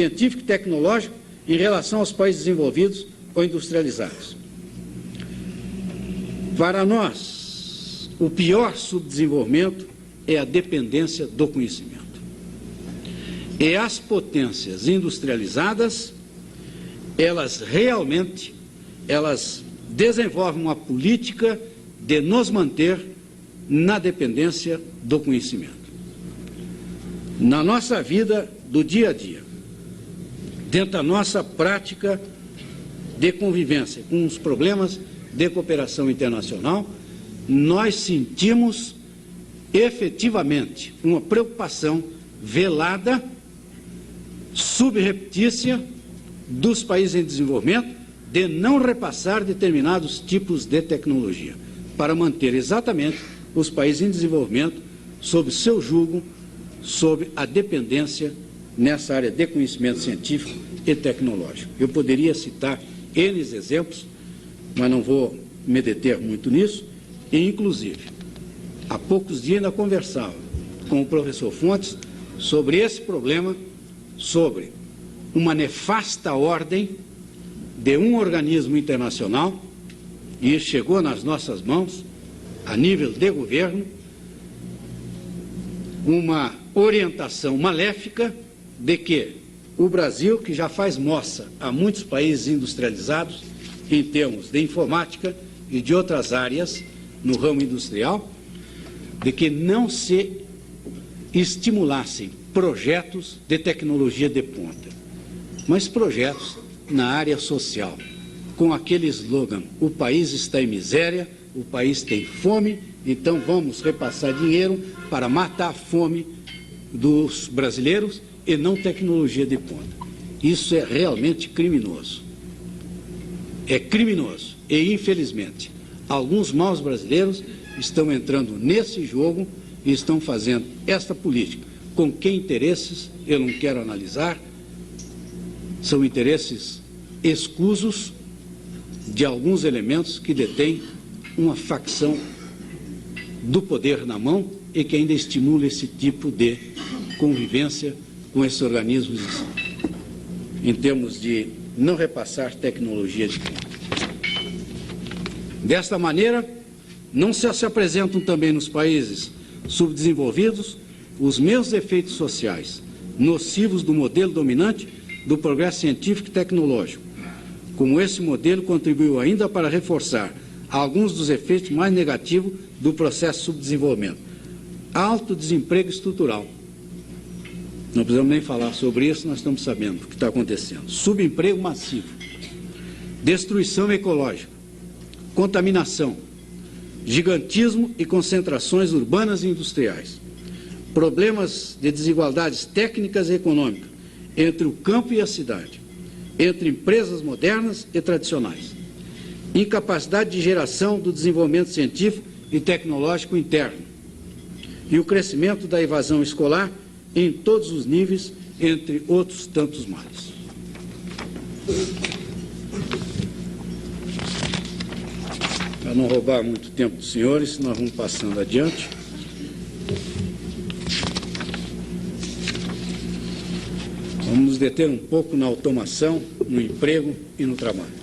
científico e tecnológico em relação aos países desenvolvidos ou industrializados. Para nós, o pior subdesenvolvimento é a dependência do conhecimento. E as potências industrializadas, elas desenvolvem uma política de nos manter na dependência do conhecimento. Na nossa vida do dia a dia, dentro da nossa prática de convivência com os problemas de cooperação internacional, nós sentimos efetivamente uma preocupação velada, subreptícia dos países em desenvolvimento de não repassar determinados tipos de tecnologia, para manter exatamente os países em desenvolvimento sob seu jugo, sob a dependência nessa área de conhecimento científico e tecnológico. Eu poderia citar N exemplos, mas não vou me deter muito nisso, e inclusive, há poucos dias ainda conversava com o professor Fontes sobre esse problema, sobre uma nefasta ordem de um organismo internacional, e isso chegou nas nossas mãos, a nível de governo, uma orientação maléfica de que o Brasil, que já faz moça a muitos países industrializados, em termos de informática e de outras áreas no ramo industrial, de que não se estimulassem projetos de tecnologia de ponta, mas projetos na área social, com aquele slogan: o país está em miséria, o país tem fome, então vamos repassar dinheiro para matar a fome dos brasileiros e não tecnologia de ponta. Isso é realmente criminoso. É criminoso. E, infelizmente, alguns maus brasileiros estão entrando nesse jogo e estão fazendo esta política. Com que interesses, eu não quero analisar. São interesses escusos de alguns elementos que detêm uma facção do poder na mão e que ainda estimula esse tipo de convivência com esses organismos em termos de não repassar tecnologia de ponta. Desta maneira, não se apresentam também nos países subdesenvolvidos os mesmos efeitos sociais nocivos do modelo dominante do progresso científico e tecnológico, como esse modelo contribuiu ainda para reforçar alguns dos efeitos mais negativos do processo de subdesenvolvimento. Alto desemprego estrutural. Não precisamos nem falar sobre isso, nós estamos sabendo o que está acontecendo. Subemprego massivo, destruição ecológica, contaminação, gigantismo e concentrações urbanas e industriais, problemas de desigualdades técnicas e econômicas entre o campo e a cidade, entre empresas modernas e tradicionais, incapacidade de geração do desenvolvimento científico e tecnológico interno e o crescimento da evasão escolar em todos os níveis, entre outros tantos males. Para não roubar muito tempo dos senhores, nós vamos passando adiante. Vamos nos deter um pouco na automação, no emprego e no trabalho.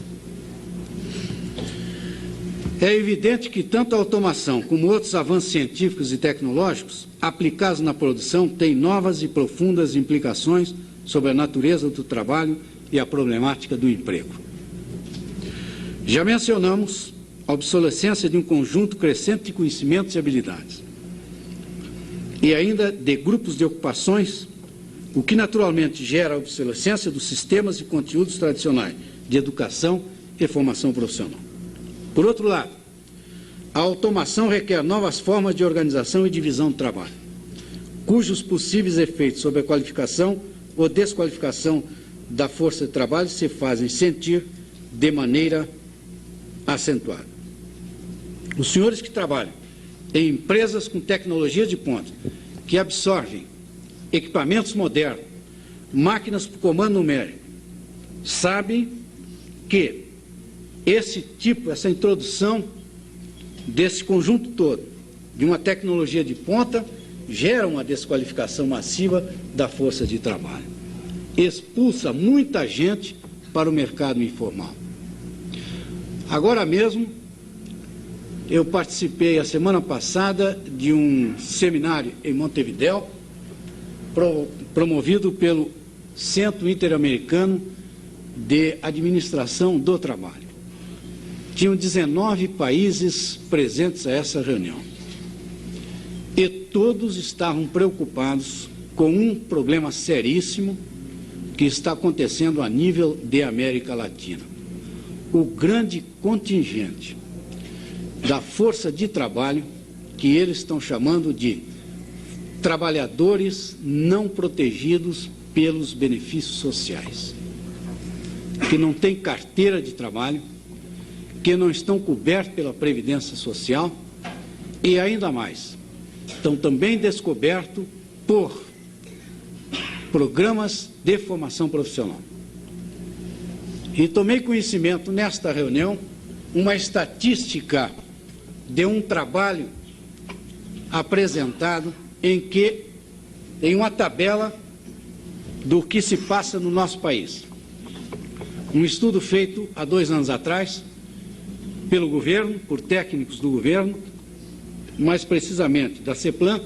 É evidente que tanto a automação como outros avanços científicos e tecnológicos aplicados na produção têm novas e profundas implicações sobre a natureza do trabalho e a problemática do emprego. Já mencionamos a obsolescência de um conjunto crescente de conhecimentos e habilidades, e ainda de grupos de ocupações, o que naturalmente gera a obsolescência dos sistemas e conteúdos tradicionais de educação e formação profissional. Por outro lado, a automação requer novas formas de organização e divisão do trabalho, cujos possíveis efeitos sobre a qualificação ou desqualificação da força de trabalho se fazem sentir de maneira acentuada. Os senhores que trabalham em empresas com tecnologia de ponta, que absorvem equipamentos modernos, máquinas por comando numérico, sabem que essa introdução desse conjunto todo, de uma tecnologia de ponta, gera uma desqualificação massiva da força de trabalho. expulsa muita gente para o mercado informal. Agora mesmo, eu participei, a semana passada, de um seminário em Montevidéu, promovido pelo Centro Interamericano de Administração do Trabalho. Tinham 19 países presentes a essa reunião. E todos estavam preocupados com um problema seríssimo que está acontecendo a nível de América Latina. O grande contingente da força de trabalho, que eles estão chamando de trabalhadores não protegidos pelos benefícios sociais, que não têm carteira de trabalho, que não estão cobertos pela Previdência Social e, ainda mais, estão também descobertos por programas de formação profissional. E tomei conhecimento nesta reunião uma estatística de um trabalho apresentado em uma tabela do que se passa no nosso país. Um estudo feito há 2 anos atrás pelo governo, por técnicos do governo, mais precisamente da CEPLAN,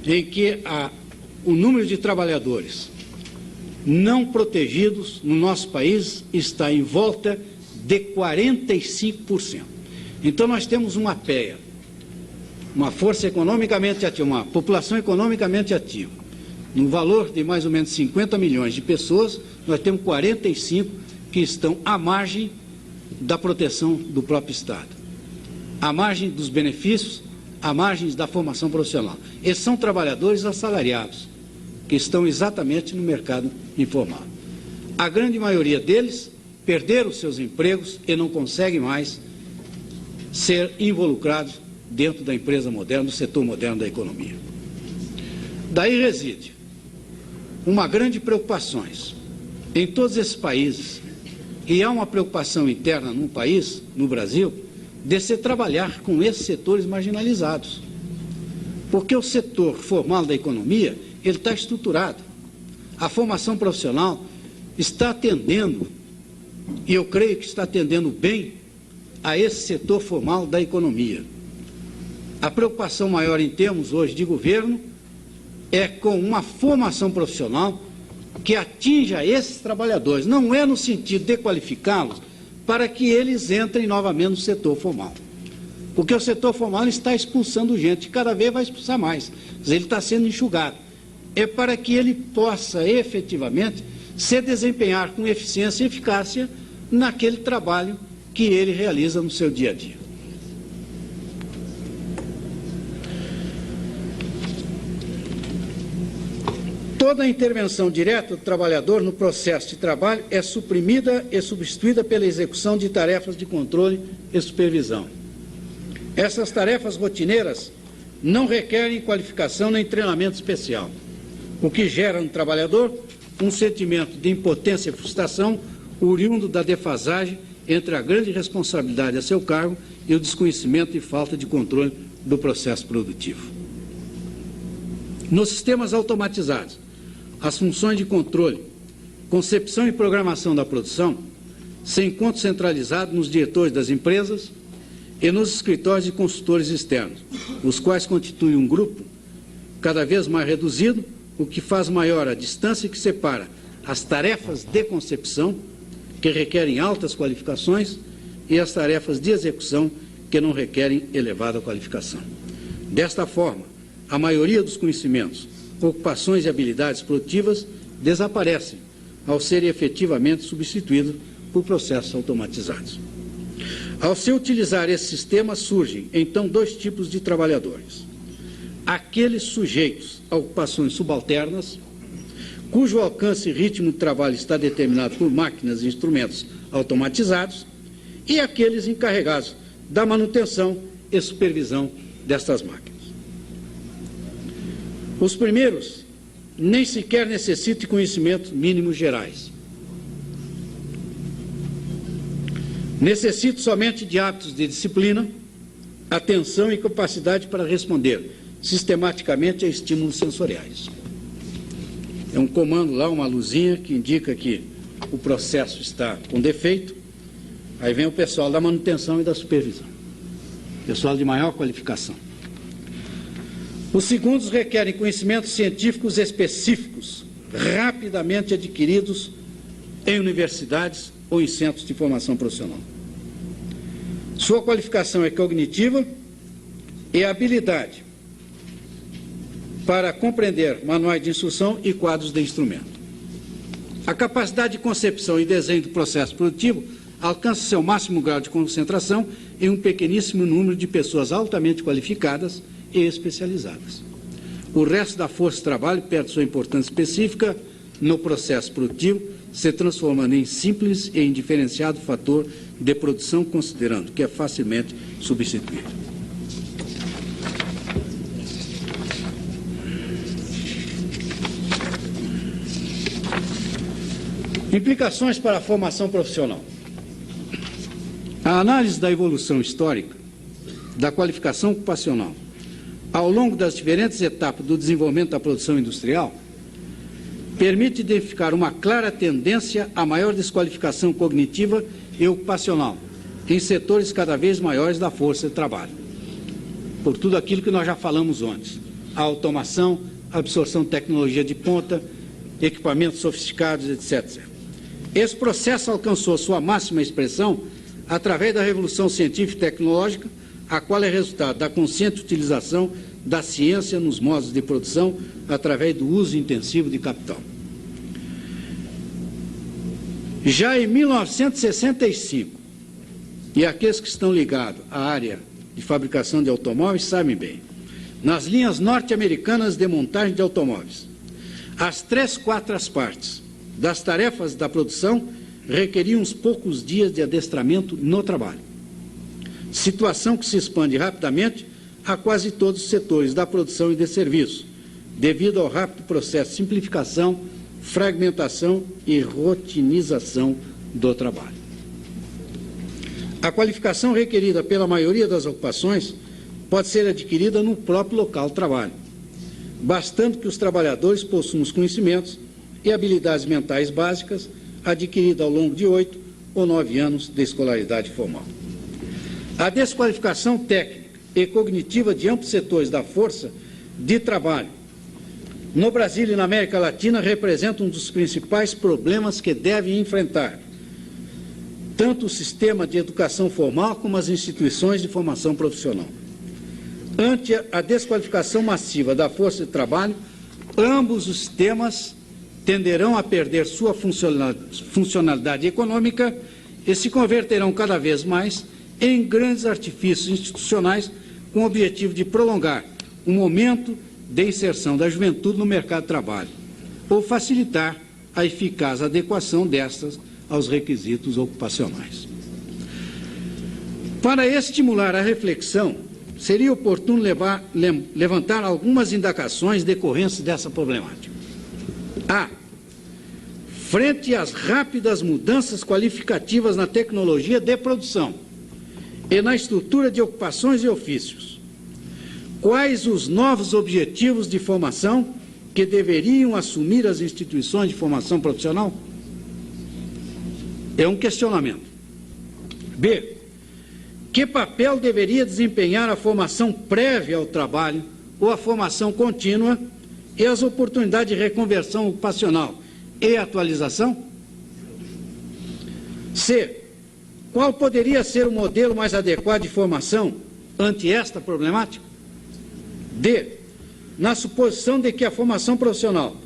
em que o número de trabalhadores não protegidos no nosso país está em volta de 45%. Então nós temos uma PEA, uma força economicamente ativa, uma população economicamente ativa, no valor de mais ou menos 50 milhões de pessoas, nós temos 45 que estão à margem da proteção do próprio Estado, à margem dos benefícios, à margem da formação profissional. Esses são trabalhadores assalariados, que estão exatamente no mercado informal. A grande maioria deles perderam seus empregos e não conseguem mais ser involucrados dentro da empresa moderna, do setor moderno da economia. Daí reside uma grande preocupação em todos esses países, e há uma preocupação interna no país, no Brasil, de se trabalhar com esses setores marginalizados. Porque o setor formal da economia, ele está estruturado. A formação profissional está atendendo, e eu creio que está atendendo bem, a esse setor formal da economia. A preocupação maior em termos hoje de governo é com uma formação profissional que atinja esses trabalhadores. Não é no sentido de qualificá-los para que eles entrem novamente no setor formal. Porque o setor formal está expulsando gente, cada vez vai expulsar mais. Ele está sendo enxugado. É para que ele possa efetivamente se desempenhar com eficiência e eficácia naquele trabalho que ele realiza no seu dia a dia. Toda a intervenção direta do trabalhador no processo de trabalho é suprimida e substituída pela execução de tarefas de controle e supervisão. Essas tarefas rotineiras não requerem qualificação nem treinamento especial, o que gera no trabalhador um sentimento de impotência e frustração oriundo da defasagem entre a grande responsabilidade a seu cargo e o desconhecimento e falta de controle do processo produtivo. Nos sistemas automatizados, as funções de controle, concepção e programação da produção se encontram centralizadas nos diretores das empresas e nos escritórios de consultores externos, os quais constituem um grupo cada vez mais reduzido, o que faz maior a distância que separa as tarefas de concepção, que requerem altas qualificações, e as tarefas de execução, que não requerem elevada qualificação. Desta forma, a maioria dos conhecimentos, ocupações e habilidades produtivas desaparecem ao serem efetivamente substituídos por processos automatizados. Ao se utilizar esse sistema, surgem, então, 2 tipos de trabalhadores. Aqueles sujeitos a ocupações subalternas, cujo alcance e ritmo de trabalho está determinado por máquinas e instrumentos automatizados, e aqueles encarregados da manutenção e supervisão destas máquinas. Os primeiros nem sequer necessitam de conhecimentos mínimos gerais. Necessitam somente de hábitos de disciplina, atenção e capacidade para responder sistematicamente a estímulos sensoriais. É um comando lá, uma luzinha que indica que o processo está com defeito. Aí vem o pessoal da manutenção e da supervisão, pessoal de maior qualificação. Os segundos requerem conhecimentos científicos específicos, rapidamente adquiridos em universidades ou em centros de formação profissional. Sua qualificação é cognitiva e habilidade para compreender manuais de instrução e quadros de instrumento. A capacidade de concepção e desenho do processo produtivo alcança seu máximo grau de concentração em um pequeníssimo número de pessoas altamente qualificadas e especializadas. O resto da força de trabalho perde sua importância específica no processo produtivo, se transformando em simples e indiferenciado fator de produção, considerando que é facilmente substituído. Implicações para a formação profissional. A análise da evolução histórica da qualificação ocupacional ao longo das diferentes etapas do desenvolvimento da produção industrial permite identificar uma clara tendência à maior desqualificação cognitiva e ocupacional em setores cada vez maiores da força de trabalho. Por tudo aquilo que nós já falamos antes: a automação, a absorção de tecnologia de ponta, equipamentos sofisticados, etc. Esse processo alcançou sua máxima expressão através da revolução científica e tecnológica, a qual é resultado da consciente utilização da ciência nos modos de produção através do uso intensivo de capital. Já em 1965, e aqueles que estão ligados à área de fabricação de automóveis sabem bem, nas linhas norte-americanas de montagem de automóveis, as 3/4 partes das tarefas da produção requeriam uns poucos dias de adestramento no trabalho. Situação que se expande rapidamente a quase todos os setores da produção e de serviço, devido ao rápido processo de simplificação, fragmentação e rotinização do trabalho. A qualificação requerida pela maioria das ocupações pode ser adquirida no próprio local de trabalho, bastando que os trabalhadores possuam os conhecimentos e habilidades mentais básicas adquiridas ao longo de 8 ou 9 anos de escolaridade formal. A desqualificação técnica e cognitiva de amplos setores da força de trabalho no Brasil e na América Latina representa um dos principais problemas que devem enfrentar tanto o sistema de educação formal como as instituições de formação profissional. Ante a desqualificação massiva da força de trabalho, ambos os sistemas tenderão a perder sua funcionalidade econômica e se converterão cada vez mais em grandes artifícios institucionais com o objetivo de prolongar o momento de inserção da juventude no mercado de trabalho ou facilitar a eficaz adequação destas aos requisitos ocupacionais. Para estimular a reflexão, seria oportuno levantar algumas indagações decorrentes dessa problemática. A. Frente às rápidas mudanças qualificativas na tecnologia de produção e na estrutura de ocupações e ofícios, quais os novos objetivos de formação que deveriam assumir as instituições de formação profissional? É um questionamento. B. Que papel deveria desempenhar a formação prévia ao trabalho ou a formação contínua e as oportunidades de reconversão ocupacional e atualização? C. Qual poderia ser o modelo mais adequado de formação ante esta problemática? D. Na suposição de que a formação profissional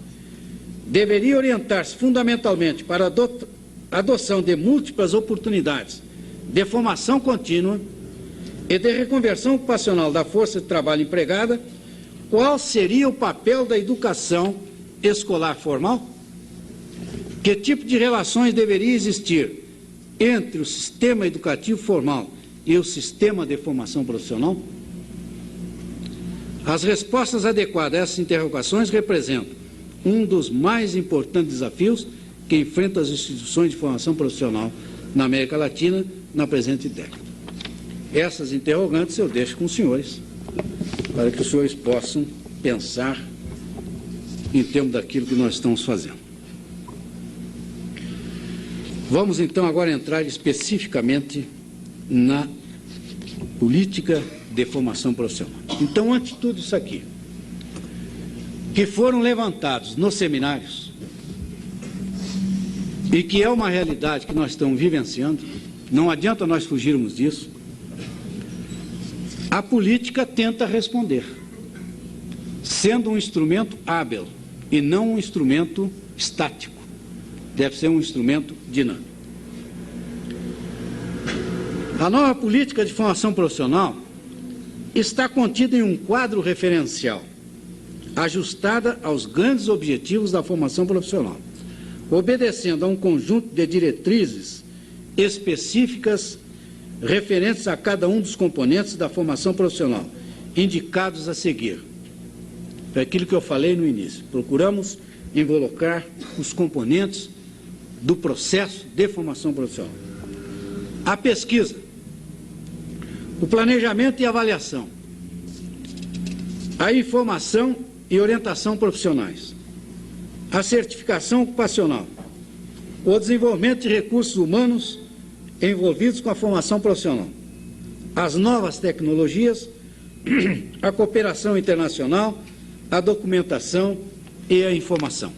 deveria orientar-se fundamentalmente para a adoção de múltiplas oportunidades de formação contínua e de reconversão ocupacional da força de trabalho empregada, qual seria o papel da educação escolar formal? Que tipo de relações deveria existir entre o sistema educativo formal e o sistema de formação profissional? As respostas adequadas a essas interrogações representam um dos mais importantes desafios que enfrentam as instituições de formação profissional na América Latina na presente década. Essas interrogantes eu deixo com os senhores, para que os senhores possam pensar em termos daquilo que nós estamos fazendo. Vamos, então, agora entrar especificamente na política de formação profissional. Então, antes de tudo isso aqui, que foram levantados nos seminários e que é uma realidade que nós estamos vivenciando, não adianta nós fugirmos disso, a política tenta responder, sendo um instrumento hábil e não um instrumento estático. Deve ser um instrumento dinâmico. A nova política de formação profissional está contida em um quadro referencial, ajustada aos grandes objetivos da formação profissional, obedecendo a um conjunto de diretrizes específicas referentes a cada um dos componentes da formação profissional, indicados a seguir. É aquilo que eu falei no início. Procuramos involucrar os componentes do processo de formação profissional. A pesquisa, o planejamento e avaliação, a informação e orientação profissionais, a certificação ocupacional, o desenvolvimento de recursos humanos envolvidos com a formação profissional, as novas tecnologias, a cooperação internacional, a documentação e a informação.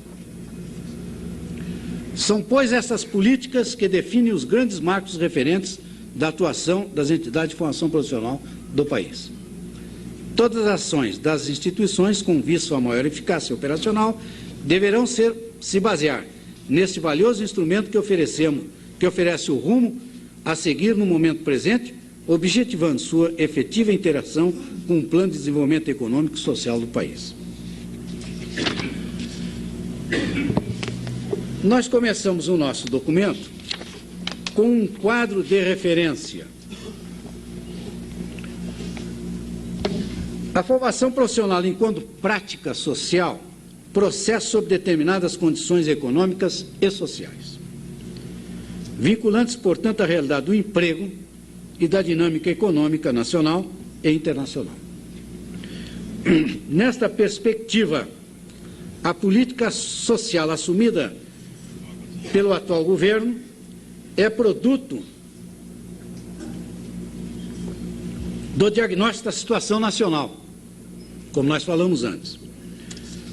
São, pois, essas políticas que definem os grandes marcos referentes da atuação das entidades de formação profissional do país. Todas as ações das instituições com vista à maior eficácia operacional deverão se basear nesse valioso instrumento que oferece o rumo a seguir no momento presente, objetivando sua efetiva interação com o plano de desenvolvimento econômico e social do país. Nós começamos o nosso documento com um quadro de referência. A formação profissional enquanto prática social processa sob determinadas condições econômicas e sociais, vinculantes, portanto, à realidade do emprego e da dinâmica econômica nacional e internacional. Nesta perspectiva, a política social assumida pelo atual governo é produto do diagnóstico da situação nacional, como nós falamos antes,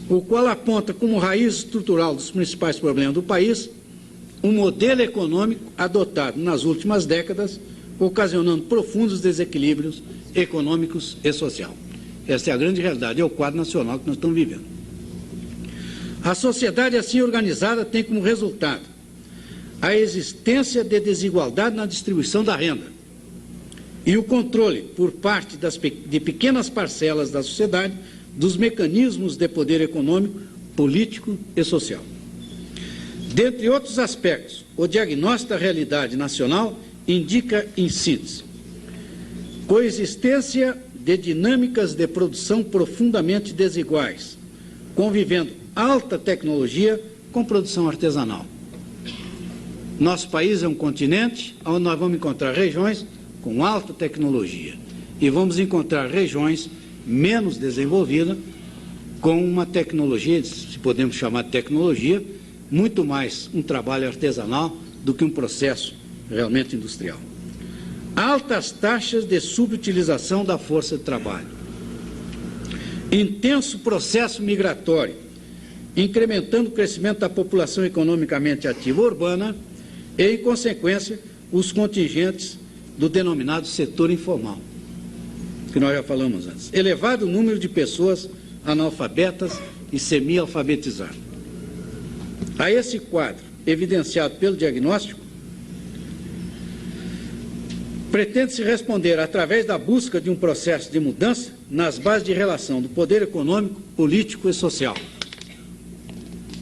o qual aponta como raiz estrutural dos principais problemas do país um modelo econômico adotado nas últimas décadas, ocasionando profundos desequilíbrios econômicos e sociais. Esta é a grande realidade, é o quadro nacional que nós estamos vivendo. A sociedade assim organizada tem como resultado a existência de desigualdade na distribuição da renda e o controle por parte de pequenas parcelas da sociedade dos mecanismos de poder econômico, político e social. Dentre outros aspectos, o diagnóstico da realidade nacional indica, em síntese, coexistência de dinâmicas de produção profundamente desiguais, convivendo alta tecnologia com produção artesanal. Nosso país é um continente onde nós vamos encontrar regiões com alta tecnologia e vamos encontrar regiões menos desenvolvidas com uma tecnologia, se podemos chamar de tecnologia, muito mais um trabalho artesanal do que um processo realmente industrial. Altas taxas de subutilização da força de trabalho. Intenso processo migratório, incrementando o crescimento da população economicamente ativa urbana e, em consequência, os contingentes do denominado setor informal, que nós já falamos antes. Elevado número de pessoas analfabetas e semi-alfabetizadas. A esse quadro, evidenciado pelo diagnóstico, pretende-se responder através da busca de um processo de mudança nas bases de relação do poder econômico, político e social,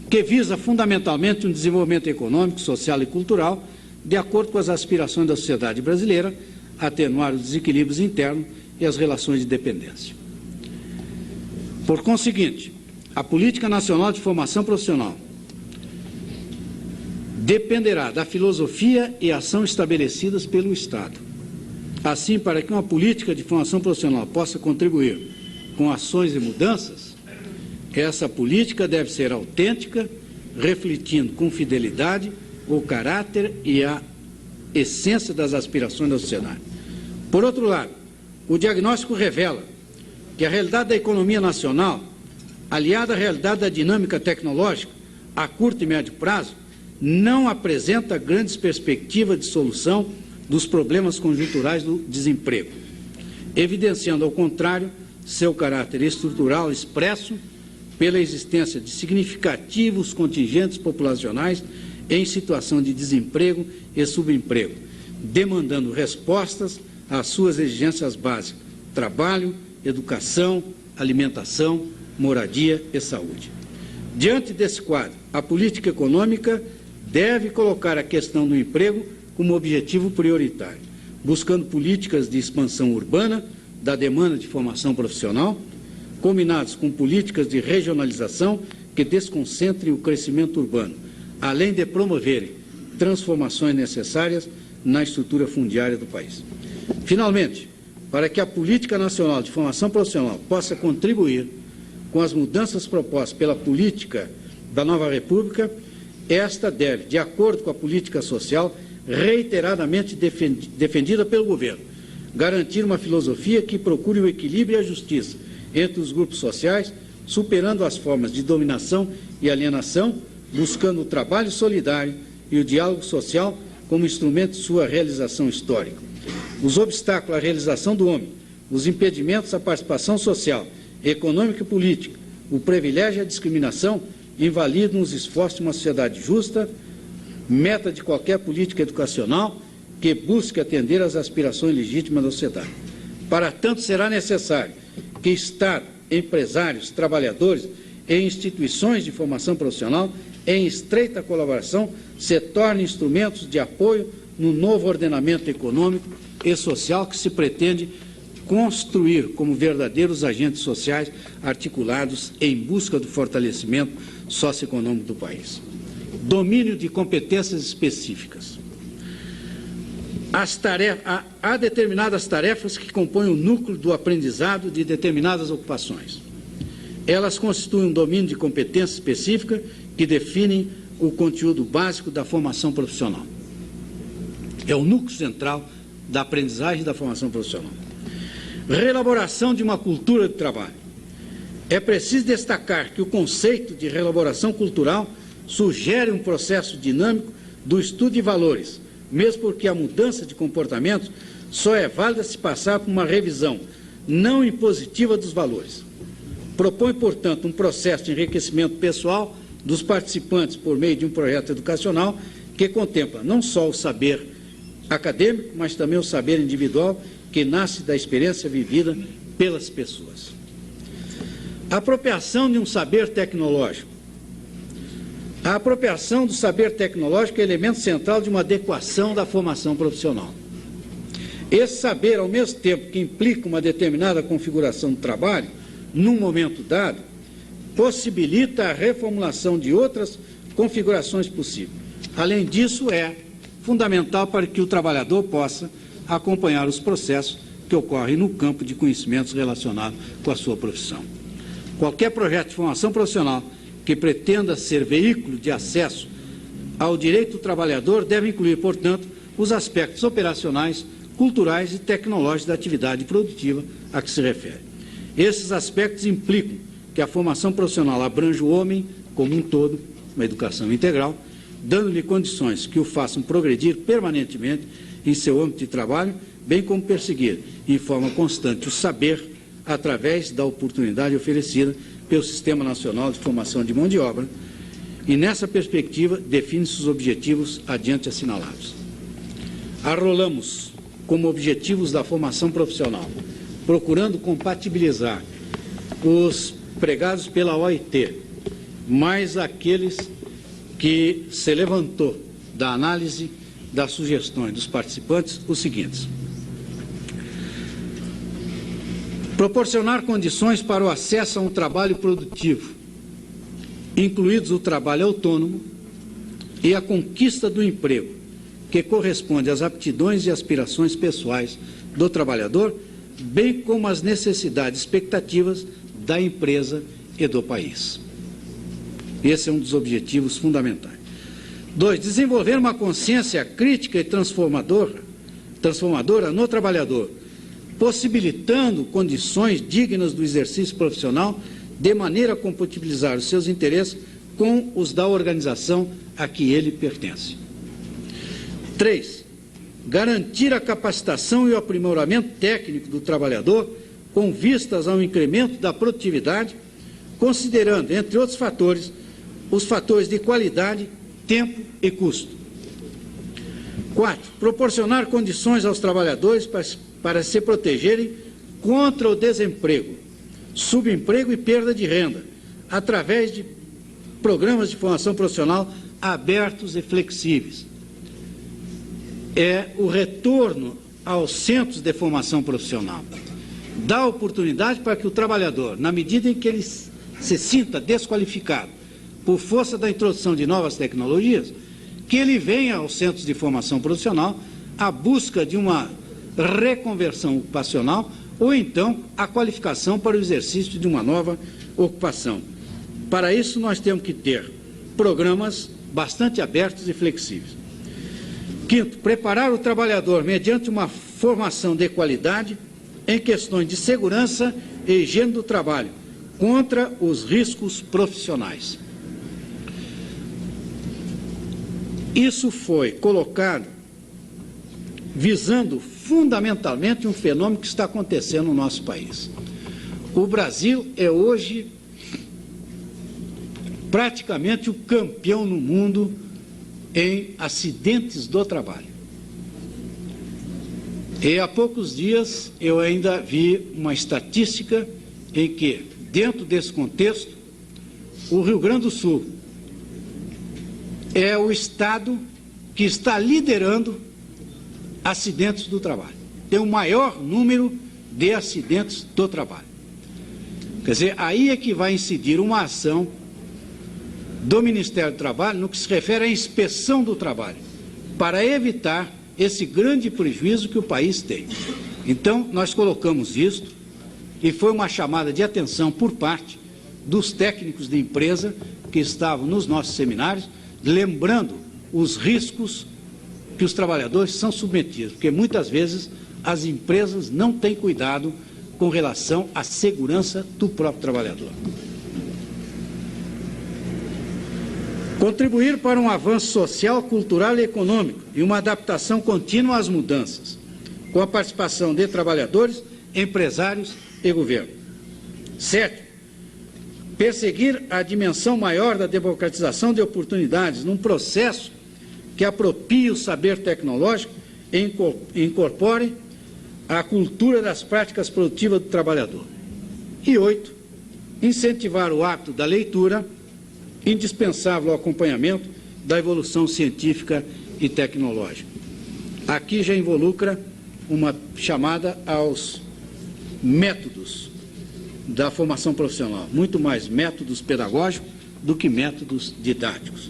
que visa fundamentalmente um desenvolvimento econômico, social e cultural de acordo com as aspirações da sociedade brasileira, atenuar os desequilíbrios internos e as relações de dependência. Por conseguinte, a Política Nacional de Formação Profissional dependerá da filosofia e ação estabelecidas pelo Estado. Assim, para que uma política de formação profissional possa contribuir com ações e mudanças, Essa política deve ser autêntica, refletindo com fidelidade o caráter e a essência das aspirações da sociedade. Por outro lado, o diagnóstico revela que a realidade da economia nacional, aliada à realidade da dinâmica tecnológica a curto e médio prazo, não apresenta grandes perspectivas de solução dos problemas conjunturais do desemprego, evidenciando, ao contrário, seu caráter estrutural expresso pela existência de significativos contingentes populacionais em situação de desemprego e subemprego, demandando respostas às suas exigências básicas: trabalho, educação, alimentação, moradia e saúde. Diante desse quadro, a política econômica deve colocar a questão do emprego como objetivo prioritário, buscando políticas de expansão urbana da demanda de formação profissional, combinados com políticas de regionalização que desconcentrem o crescimento urbano, além de promoverem transformações necessárias na estrutura fundiária do país. Finalmente, para que a Política Nacional de Formação Profissional possa contribuir com as mudanças propostas pela política da nova República, esta deve, de acordo com a política social reiteradamente defendida pelo governo, garantir uma filosofia que procure o equilíbrio e a justiça entre os grupos sociais, superando as formas de dominação e alienação, buscando o trabalho solidário e o diálogo social como instrumento de sua realização histórica. Os obstáculos à realização do homem, os impedimentos à participação social, econômica e política, o privilégio e a discriminação invalidam os esforços de uma sociedade justa, meta de qualquer política educacional que busque atender às aspirações legítimas da sociedade. Para tanto, será necessário que Estado, empresários, trabalhadores e instituições de formação profissional, em estreita colaboração, se tornem instrumentos de apoio no novo ordenamento econômico e social que se pretende construir como verdadeiros agentes sociais articulados em busca do fortalecimento socioeconômico do país. Domínio de competências específicas. Há determinadas tarefas que compõem o núcleo do aprendizado de determinadas ocupações. Elas constituem um domínio de competência específica que definem o conteúdo básico da formação profissional. É o núcleo central da aprendizagem da formação profissional. Reelaboração de uma cultura de trabalho. É preciso destacar que o conceito de reelaboração cultural sugere um processo dinâmico do estudo de valores, mesmo porque a mudança de comportamentos só é válida se passar por uma revisão não impositiva dos valores. Propõe, portanto, um processo de enriquecimento pessoal dos participantes por meio de um projeto educacional que contempla não só o saber acadêmico, mas também o saber individual que nasce da experiência vivida pelas pessoas. A apropriação de um saber tecnológico. A apropriação do saber tecnológico é elemento central de uma adequação da formação profissional. Esse saber, ao mesmo tempo que implica uma determinada configuração do trabalho, num momento dado, possibilita a reformulação de outras configurações possíveis. Além disso, é fundamental para que o trabalhador possa acompanhar os processos que ocorrem no campo de conhecimentos relacionados com a sua profissão. Qualquer projeto de formação profissional que pretenda ser veículo de acesso ao direito do trabalhador deve incluir, portanto, os aspectos operacionais, culturais e tecnológicos da atividade produtiva a que se refere. Esses aspectos implicam que a formação profissional abrange o homem como um todo, uma educação integral, dando-lhe condições que o façam progredir permanentemente em seu âmbito de trabalho, bem como perseguir, em forma constante, o saber através da oportunidade oferecida pelo Sistema Nacional de Formação de Mão de Obra, e nessa perspectiva define-se os objetivos adiante assinalados. Arrolamos como objetivos da formação profissional, procurando compatibilizar os pregados pela OIT, mais aqueles que se levantou da análise das sugestões dos participantes, os seguintes: proporcionar condições para o acesso a um trabalho produtivo, incluídos o trabalho autônomo e a conquista do emprego, que corresponde às aptidões e aspirações pessoais do trabalhador, bem como às necessidades e expectativas da empresa e do país. Esse é um dos objetivos fundamentais. 2. Desenvolver uma consciência crítica e transformadora no trabalhador, possibilitando condições dignas do exercício profissional, de maneira a compatibilizar os seus interesses com os da organização a que ele pertence. 3. Garantir a capacitação e o aprimoramento técnico do trabalhador com vistas ao incremento da produtividade, considerando, entre outros fatores, os fatores de qualidade, tempo e custo. 4. Proporcionar condições aos trabalhadores para se protegerem contra o desemprego, subemprego e perda de renda, através de programas de formação profissional abertos e flexíveis. É o retorno aos centros de formação profissional. Dá oportunidade para que o trabalhador, na medida em que ele se sinta desqualificado por força da introdução de novas tecnologias, que ele venha aos centros de formação profissional à busca de uma reconversão ocupacional ou então a qualificação para o exercício de uma nova ocupação. Para isso, nós temos que ter programas bastante abertos e flexíveis. 5º, preparar o trabalhador mediante uma formação de qualidade em questões de segurança e higiene do trabalho, contra os riscos profissionais. Isso foi colocado visando fundamentalmente um fenômeno que está acontecendo no nosso país. O Brasil é hoje praticamente o campeão no mundo em acidentes do trabalho. E há poucos dias eu ainda vi uma estatística em que, dentro desse contexto, o Rio Grande do Sul é o estado que está liderando acidentes do trabalho. Tem o maior número de acidentes do trabalho. Quer dizer, aí é que vai incidir uma ação do Ministério do Trabalho no que se refere à inspeção do trabalho, para evitar esse grande prejuízo que o país tem. Então, nós colocamos isto e foi uma chamada de atenção por parte dos técnicos de empresa que estavam nos nossos seminários, lembrando os riscos que os trabalhadores são submetidos, porque muitas vezes as empresas não têm cuidado com relação à segurança do próprio trabalhador. Contribuir para um avanço social, cultural e econômico e uma adaptação contínua às mudanças, com a participação de trabalhadores, empresários e governo. 7. Perseguir a dimensão maior da democratização de oportunidades num processo que apropie o saber tecnológico e incorpore a cultura das práticas produtivas do trabalhador. E 8. Incentivar o hábito da leitura, indispensável ao acompanhamento da evolução científica e tecnológica. Aqui já involucra uma chamada aos métodos da formação profissional, muito mais métodos pedagógicos do que métodos didáticos.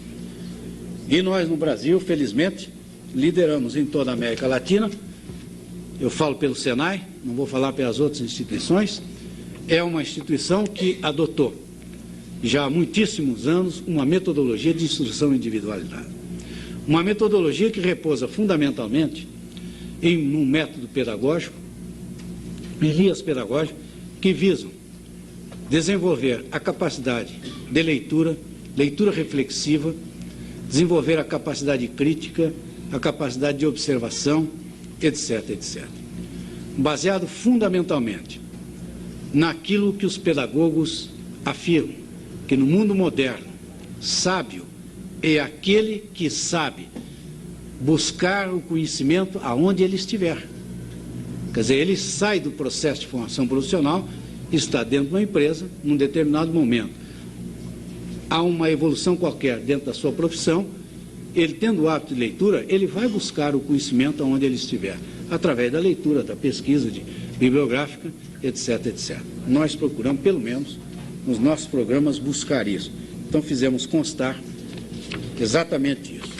E nós, no Brasil, felizmente, lideramos em toda a América Latina. Eu falo pelo Senai, não vou falar pelas outras instituições. É uma instituição que adotou, já há muitíssimos anos, uma metodologia de instrução individualizada. Uma metodologia que repousa fundamentalmente em um método pedagógico, em linhas pedagógicas, que visam desenvolver a capacidade de leitura, leitura reflexiva, desenvolver a capacidade crítica, a capacidade de observação, etc., etc. Baseado fundamentalmente naquilo que os pedagogos afirmam, que no mundo moderno, sábio é aquele que sabe buscar o conhecimento aonde ele estiver. Quer dizer, ele sai do processo de formação profissional, está dentro de uma empresa, num determinado momento. Há uma evolução qualquer dentro da sua profissão, ele tendo o hábito de leitura, ele vai buscar o conhecimento aonde ele estiver, através da leitura, da pesquisa bibliográfica, etc., etc. Nós procuramos, pelo menos, nos nossos programas, buscar isso. Então, fizemos constar exatamente isso.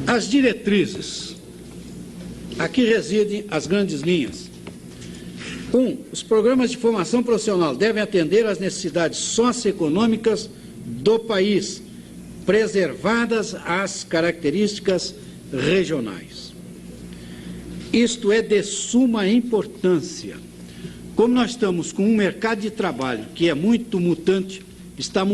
As diretrizes. Aqui residem as grandes linhas. Os programas de formação profissional devem atender às necessidades socioeconômicas do país, preservadas as características regionais. Isto é de suma importância. Como nós estamos com um mercado de trabalho que é muito mutante, está